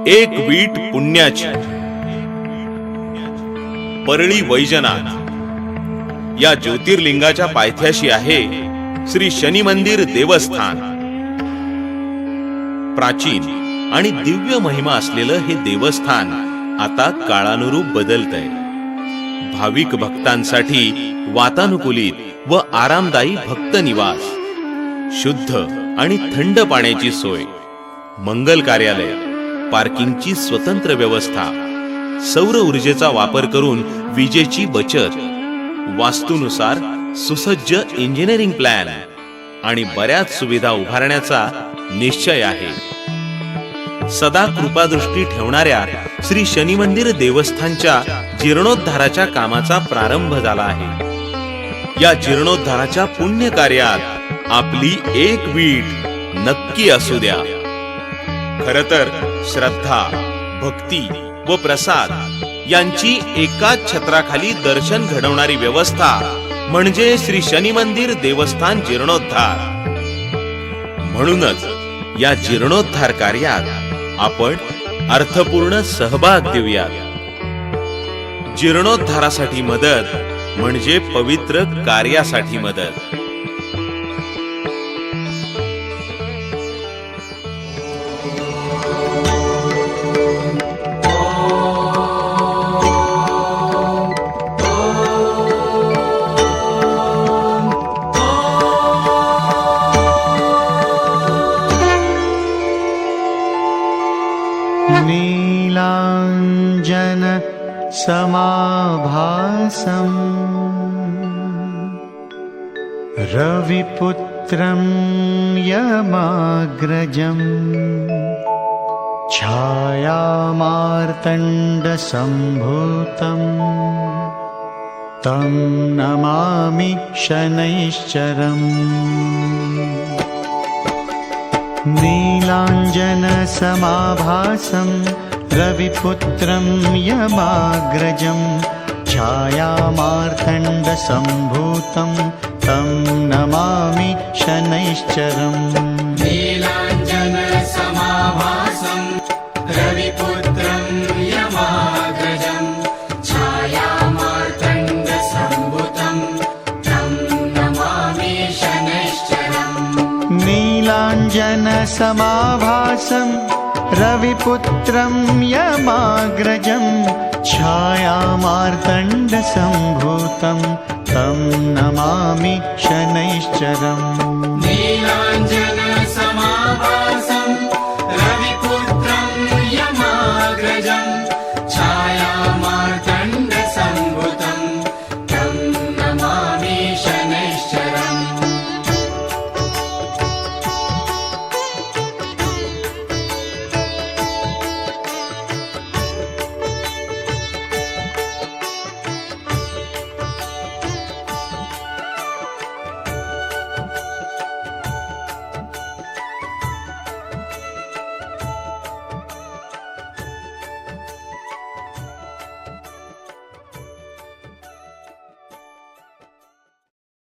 एक वीट पुण्याची. परळी वैजनाथ या ज्योतिर्लिंगाच्या पायथ्याशी आहे श्री शनी मंदिर देवस्थान. प्राचीन आणि दिव्य महिमा असलेलं हे देवस्थान आता काळानुरूप बदलतंय. भाविक भक्तांसाठी वातानुकूलित व आरामदायी भक्त निवास, शुद्ध आणि थंड पाण्याची सोय, मंगल कार्यालय, पार्किंगची स्वतंत्र व्यवस्था, सौर ऊर्जेचा वापर करून विजेची बचत, वास्तूनुसार सुसज्ज इंजिनिअरिंग प्लॅन आणि बऱ्याच सुविधा उभारण्याचा निश्चय आहे. सदा कृपादृष्टी ठेवणाऱ्या श्री शनी मंदिर देवस्थानच्या जीर्णोद्धाराच्या कामाचा प्रारंभ झाला आहे. या जीर्णोद्धाराच्या पुण्य कार्यात आपली एक वीट नक्की असू द्या. खर तर श्रद्धा, भक्ती व प्रसाद यांची एकाच छत्राखाली दर्शन घडवणारी व्यवस्था म्हणजे श्री शनी मंदिर देवस्थान जीर्णोद्धार. म्हणूनच या जीर्णोद्धार कार्यात आपण अर्थपूर्ण सहभाग देऊयात. जीर्णोद्धारासाठी मदत म्हणजे पवित्र कार्यासाठी मदत. नीलाञ्जन समाभासं रविपुत्रं यमाग्रजं छायामार्तण्डसम्भूतं तं नमामि शनैश्चरम्. नीलाञ्जनसमाभासं रविपुत्रं यमाग्रजं छायामार्तण्डसम्भूतं तं नमामि शनैश्चरम्. नीलाञ्जनसमाभासं रविपुत्रं यमाग्रजं छायामार्तण्डसम्भूतं तं नमामि शनैश्चरम्. नीलाञ्जनसमाभासं रविपुत्रं यमाग्रजं छायामार्तण्डसम्भूतं तं नमामि शनैश्चरम्. नीलाञ्जन